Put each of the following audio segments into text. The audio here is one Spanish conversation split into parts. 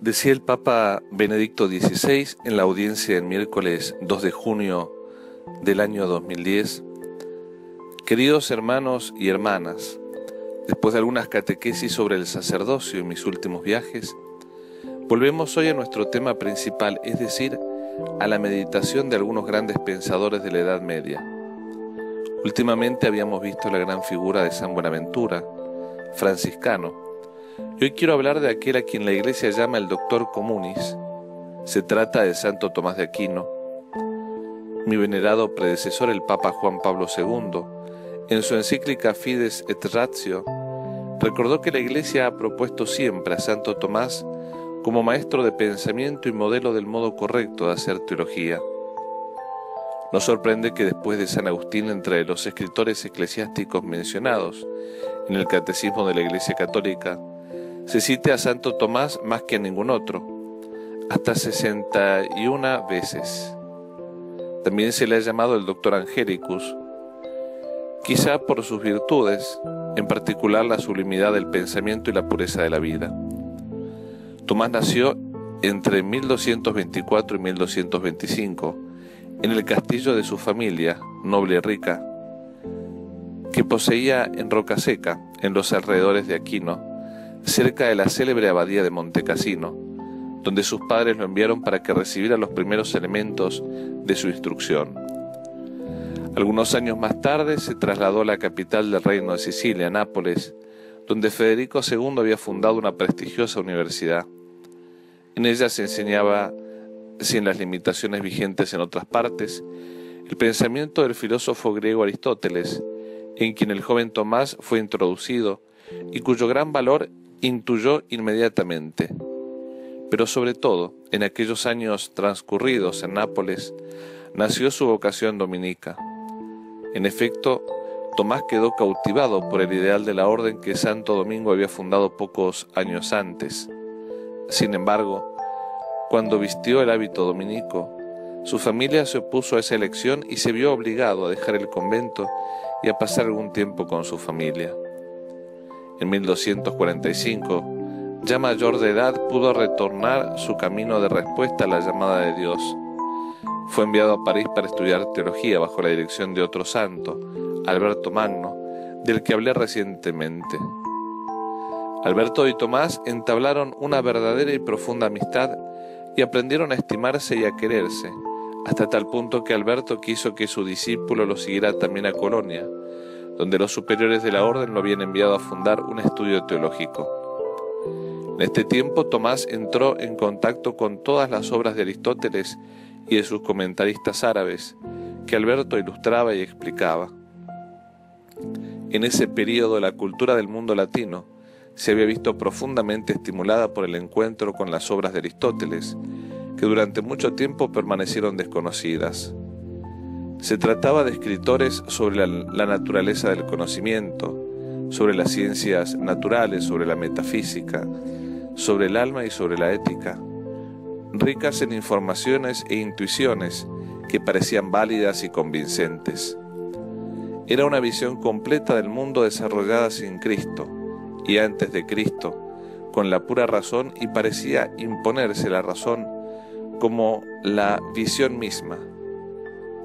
Decía el Papa Benedicto XVI en la audiencia del miércoles 2 de junio del año 2010: queridos hermanos y hermanas, después de algunas catequesis sobre el sacerdocio en mis últimos viajes, volvemos hoy a nuestro tema principal, es decir, a la meditación de algunos grandes pensadores de la Edad Media. Últimamente habíamos visto la gran figura de San Buenaventura, franciscano, y hoy quiero hablar de aquel a quien la Iglesia llama el Doctor Communis. Se trata de Santo Tomás de Aquino. Mi venerado predecesor, el Papa Juan Pablo II, en su encíclica Fides et Ratio, recordó que la Iglesia ha propuesto siempre a Santo Tomás como maestro de pensamiento y modelo del modo correcto de hacer teología. No sorprende que después de San Agustín, entre los escritores eclesiásticos mencionados en el Catecismo de la Iglesia Católica, se cite a Santo Tomás más que a ningún otro, hasta 61 veces. También se le ha llamado el Doctor Angelicus, quizá por sus virtudes, en particular la sublimidad del pensamiento y la pureza de la vida. Tomás nació entre 1224 y 1225 en el castillo de su familia, noble y rica, que poseía en Rocaseca, en los alrededores de Aquino, cerca de la célebre abadía de Montecassino, donde sus padres lo enviaron para que recibiera los primeros elementos de su instrucción. Algunos años más tarde se trasladó a la capital del reino de Sicilia, Nápoles, donde Federico II había fundado una prestigiosa universidad. En ella se enseñaba, sin las limitaciones vigentes en otras partes, el pensamiento del filósofo griego Aristóteles, en quien el joven Tomás fue introducido y cuyo gran valor intuyó inmediatamente. Pero sobre todo, en aquellos años transcurridos en Nápoles, nació su vocación dominica. En efecto, Tomás quedó cautivado por el ideal de la orden que Santo Domingo había fundado pocos años antes. Sin embargo, cuando vistió el hábito dominico, su familia se opuso a esa elección y se vio obligado a dejar el convento y a pasar algún tiempo con su familia. En 1245, ya mayor de edad, pudo retornar su camino de respuesta a la llamada de Dios. Fue enviado a París para estudiar teología bajo la dirección de otro santo, Alberto Magno, del que hablé recientemente. Alberto y Tomás entablaron una verdadera y profunda amistad y aprendieron a estimarse y a quererse, hasta tal punto que Alberto quiso que su discípulo lo siguiera también a Colonia, donde los superiores de la orden lo habían enviado a fundar un estudio teológico. En este tiempo Tomás entró en contacto con todas las obras de Aristóteles y de sus comentaristas árabes, que Alberto ilustraba y explicaba. En ese período la cultura del mundo latino se había visto profundamente estimulada por el encuentro con las obras de Aristóteles, que durante mucho tiempo permanecieron desconocidas. Se trataba de escritores sobre la naturaleza del conocimiento, sobre las ciencias naturales, sobre la metafísica, sobre el alma y sobre la ética, ricas en informaciones e intuiciones que parecían válidas y convincentes. Era una visión completa del mundo desarrollada sin Cristo y antes de Cristo, con la pura razón, y parecía imponerse la razón como la visión misma.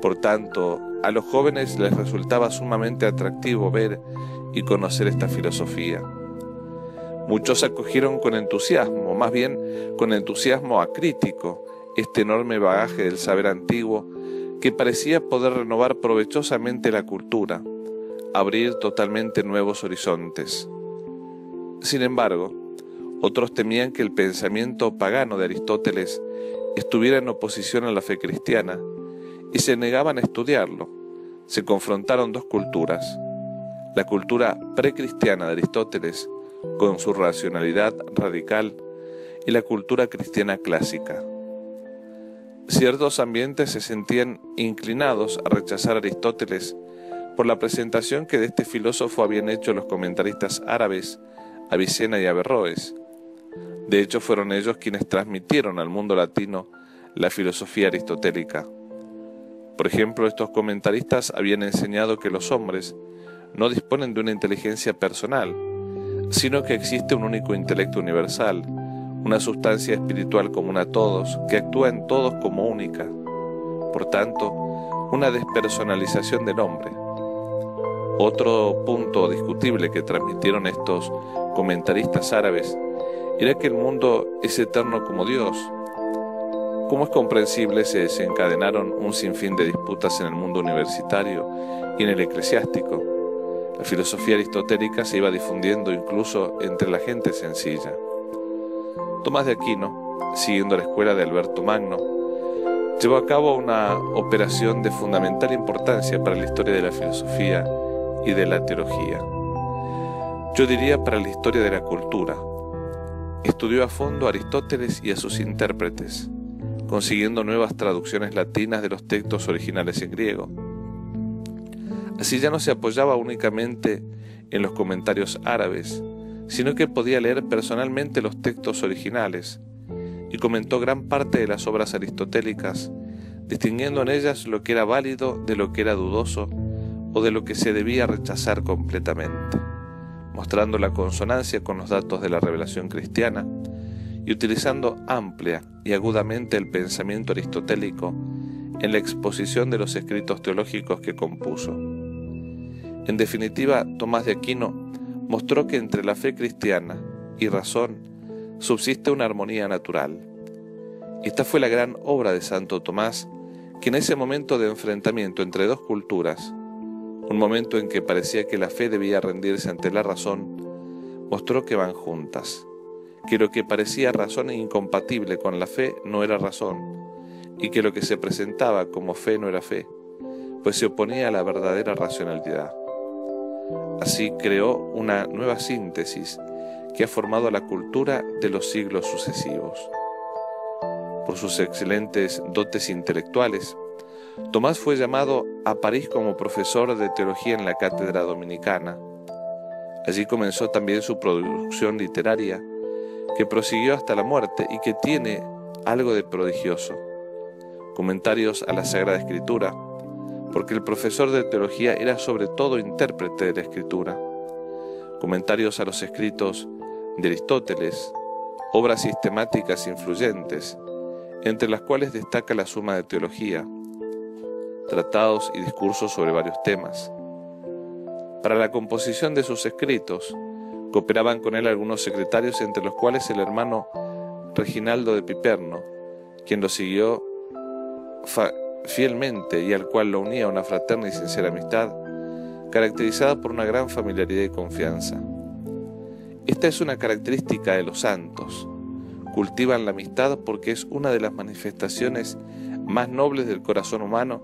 Por tanto, a los jóvenes les resultaba sumamente atractivo ver y conocer esta filosofía. Muchos acogieron con entusiasmo, más bien con entusiasmo acrítico, este enorme bagaje del saber antiguo que parecía poder renovar provechosamente la cultura, abrir totalmente nuevos horizontes. Sin embargo, otros temían que el pensamiento pagano de Aristóteles estuviera en oposición a la fe cristiana y se negaban a estudiarlo. Se confrontaron dos culturas: la cultura precristiana de Aristóteles, con su racionalidad radical, y la cultura cristiana clásica. Ciertos ambientes se sentían inclinados a rechazar a Aristóteles por la presentación que de este filósofo habían hecho los comentaristas árabes Avicena y Averroes. De hecho, fueron ellos quienes transmitieron al mundo latino la filosofía aristotélica. Por ejemplo, estos comentaristas habían enseñado que los hombres no disponen de una inteligencia personal, sino que existe un único intelecto universal, una sustancia espiritual común a todos, que actúa en todos como única. Por tanto, una despersonalización del hombre. Otro punto discutible que transmitieron estos comentaristas árabes era que el mundo es eterno como Dios. Como es comprensible, se desencadenaron un sinfín de disputas en el mundo universitario y en el eclesiástico. La filosofía aristotélica se iba difundiendo incluso entre la gente sencilla. Tomás de Aquino, siguiendo la escuela de Alberto Magno, llevó a cabo una operación de fundamental importancia para la historia de la filosofía y de la teología. Yo diría para la historia de la cultura. Estudió a fondo a Aristóteles y a sus intérpretes, consiguiendo nuevas traducciones latinas de los textos originales en griego. Así ya no se apoyaba únicamente en los comentarios árabes, sino que podía leer personalmente los textos originales, y comentó gran parte de las obras aristotélicas, distinguiendo en ellas lo que era válido de lo que era dudoso o de lo que se debía rechazar completamente, mostrando la consonancia con los datos de la revelación cristiana y utilizando amplia y agudamente el pensamiento aristotélico en la exposición de los escritos teológicos que compuso. En definitiva, Tomás de Aquino mostró que entre la fe cristiana y razón subsiste una armonía natural. Esta fue la gran obra de Santo Tomás, que en ese momento de enfrentamiento entre dos culturas, un momento en que parecía que la fe debía rendirse ante la razón, mostró que van juntas, que lo que parecía razón e incompatible con la fe no era razón, y que lo que se presentaba como fe no era fe, pues se oponía a la verdadera racionalidad. Así creó una nueva síntesis que ha formado la cultura de los siglos sucesivos. Por sus excelentes dotes intelectuales, Tomás fue llamado a París como profesor de teología en la cátedra dominicana. Allí comenzó también su producción literaria, que prosiguió hasta la muerte y que tiene algo de prodigioso. Comentarios a la Sagrada Escritura, porque el profesor de teología era sobre todo intérprete de la Escritura. Comentarios a los escritos de Aristóteles, obras sistemáticas influyentes, entre las cuales destaca la Suma de Teología, tratados y discursos sobre varios temas. Para la composición de sus escritos, cooperaban con él algunos secretarios, entre los cuales el hermano Reginaldo de Piperno, quien lo siguió fielmente y al cual lo unía una fraterna y sincera amistad, caracterizada por una gran familiaridad y confianza. Esta es una característica de los santos. Cultivan la amistad porque es una de las manifestaciones más nobles del corazón humano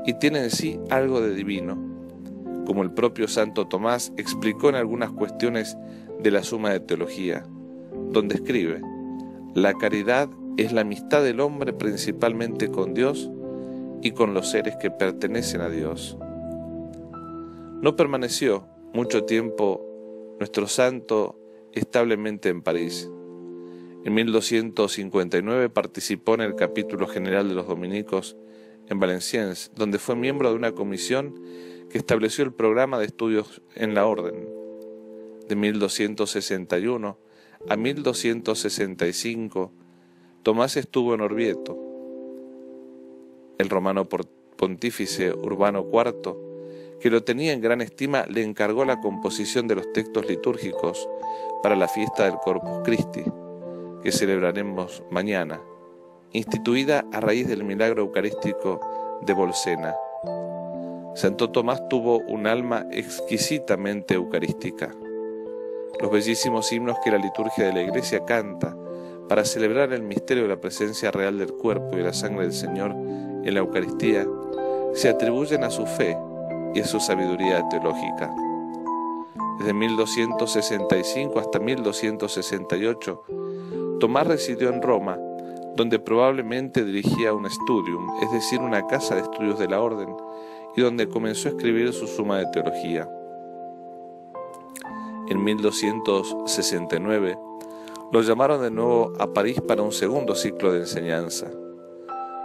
y tiene en sí algo de divino, como el propio Santo Tomás explicó en algunas cuestiones de la Suma de Teología, donde escribe: la caridad es la amistad del hombre principalmente con Dios y con los seres que pertenecen a Dios. No permaneció mucho tiempo nuestro santo establemente en París. En 1259 participó en el capítulo general de los dominicos en Valenciennes, donde fue miembro de una comisión que estableció el programa de estudios en la orden. De 1261 a 1265, Tomás estuvo en Orvieto. El romano pontífice Urbano IV, que lo tenía en gran estima, le encargó la composición de los textos litúrgicos para la fiesta del Corpus Christi, que celebraremos mañana, instituida a raíz del milagro eucarístico de Bolsena. Santo Tomás tuvo un alma exquisitamente eucarística. Los bellísimos himnos que la liturgia de la Iglesia canta para celebrar el misterio de la presencia real del cuerpo y la sangre del Señor en la Eucaristía se atribuyen a su fe y a su sabiduría teológica. Desde 1265 hasta 1268, Tomás residió en Roma, donde probablemente dirigía un studium, es decir, una casa de estudios de la orden, y donde comenzó a escribir su Suma de Teología. En 1269 lo llamaron de nuevo a París para un segundo ciclo de enseñanza.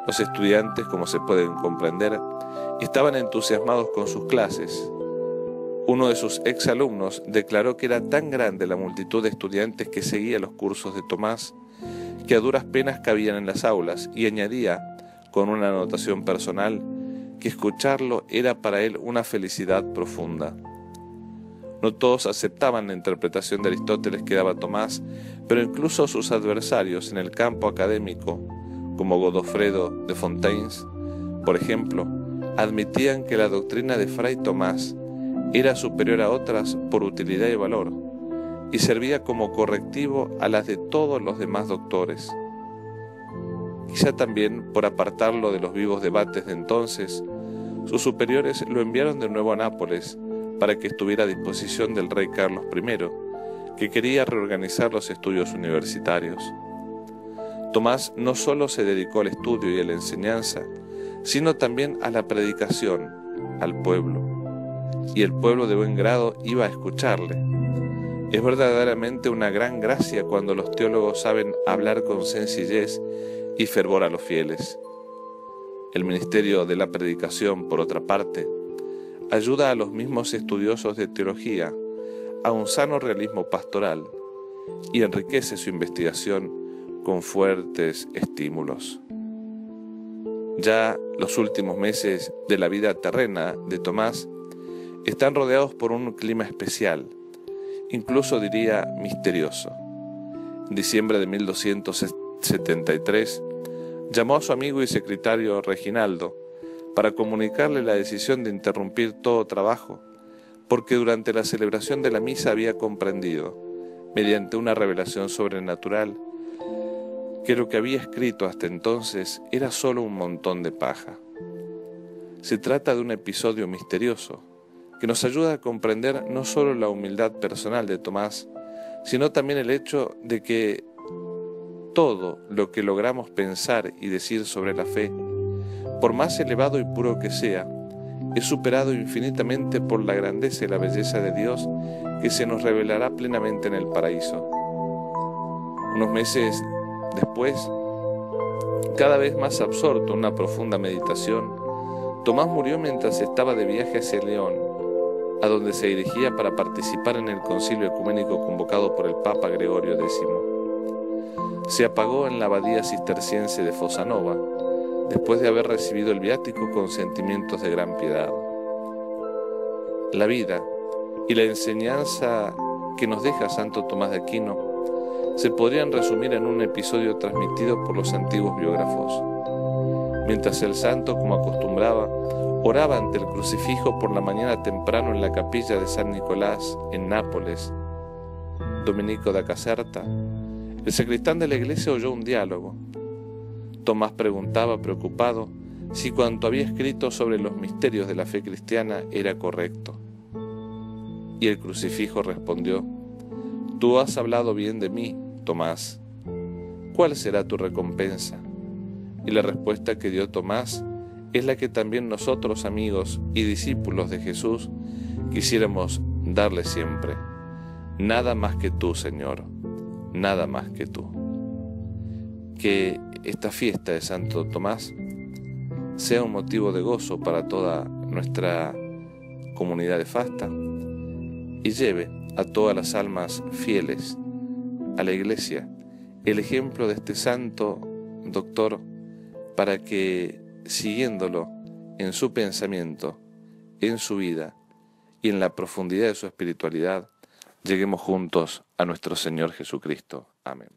Los estudiantes, como se pueden comprender, estaban entusiasmados con sus clases. Uno de sus exalumnos declaró que era tan grande la multitud de estudiantes que seguía los cursos de Tomás que a duras penas cabían en las aulas, y añadía, con una anotación personal, que escucharlo era para él una felicidad profunda. No todos aceptaban la interpretación de Aristóteles que daba Tomás, pero incluso sus adversarios en el campo académico, como Godofredo de Fontaines, por ejemplo, admitían que la doctrina de Fray Tomás era superior a otras por utilidad y valor, y servía como correctivo a las de todos los demás doctores. Quizá también por apartarlo de los vivos debates de entonces, sus superiores lo enviaron de nuevo a Nápoles para que estuviera a disposición del rey Carlos I, que quería reorganizar los estudios universitarios. Tomás no solo se dedicó al estudio y a la enseñanza, sino también a la predicación al pueblo, y el pueblo de buen grado iba a escucharle. Es verdaderamente una gran gracia cuando los teólogos saben hablar con sencillez y fervor a los fieles. El ministerio de la predicación, por otra parte, ayuda a los mismos estudiosos de teología a un sano realismo pastoral y enriquece su investigación con fuertes estímulos. Ya los últimos meses de la vida terrena de Tomás están rodeados por un clima especial, incluso diría misterioso. En diciembre de 1273, llamó a su amigo y secretario Reginaldo para comunicarle la decisión de interrumpir todo trabajo, porque durante la celebración de la misa había comprendido, mediante una revelación sobrenatural, que lo que había escrito hasta entonces era solo un montón de paja. Se trata de un episodio misterioso, que nos ayuda a comprender no solo la humildad personal de Tomás, sino también el hecho de que todo lo que logramos pensar y decir sobre la fe, por más elevado y puro que sea, es superado infinitamente por la grandeza y la belleza de Dios que se nos revelará plenamente en el paraíso. Unos meses después, cada vez más absorto en una profunda meditación, Tomás murió mientras estaba de viaje hacia León, a donde se dirigía para participar en el concilio ecuménico convocado por el Papa Gregorio X. Se apagó en la abadía cisterciense de Fossanova, después de haber recibido el viático con sentimientos de gran piedad. La vida y la enseñanza que nos deja Santo Tomás de Aquino se podrían resumir en un episodio transmitido por los antiguos biógrafos. Mientras el santo, como acostumbraba, oraba ante el crucifijo por la mañana temprano en la capilla de San Nicolás, en Nápoles, Domenico da Caserta, el sacristán de la iglesia oyó un diálogo. Tomás preguntaba, preocupado, si cuanto había escrito sobre los misterios de la fe cristiana era correcto. Y el crucifijo respondió: «Tú has hablado bien de mí, Tomás. ¿Cuál será tu recompensa?». Y la respuesta que dio Tomás es la que también nosotros, amigos y discípulos de Jesús, quisiéramos darle siempre: «Nada más que tú, Señor, nada más que tú». Que esta fiesta de Santo Tomás sea un motivo de gozo para toda nuestra comunidad de Fasta y lleve a todas las almas fieles a la Iglesia el ejemplo de este santo doctor, para que, siguiéndolo en su pensamiento, en su vida y en la profundidad de su espiritualidad, lleguemos juntos a nuestro Señor Jesucristo. Amén.